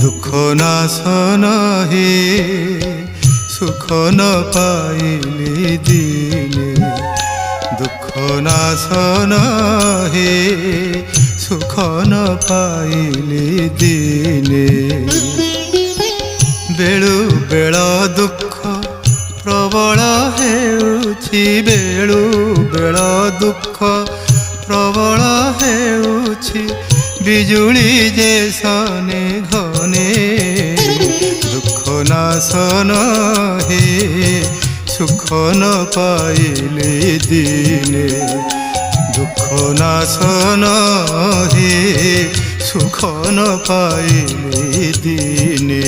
দুঃখ নাশন হে সুখ ন পাইলে দিনে, দুঃখ নাশন হে সুখ ন পাইলে দিনে। বেଳୁ ବେଳ ଦୁଃଖ ପ୍ରବଳ ହେଉଛି, ବେଳୁ ବେଳ ଦୁଃଖ ପ୍ରବଳ ହେଉଛି, ବିଜୁଳି ଯେ ସନେ ଘନେ। ଦୁଃଖ ନାଶନ ହେ ସୁଖ ନ ପାଇଲେ ଦିନେ, ଦୁଃଖ ନାଶନ ହେ ସୁଖ ନ ପାଇଲେ ଦିନେ।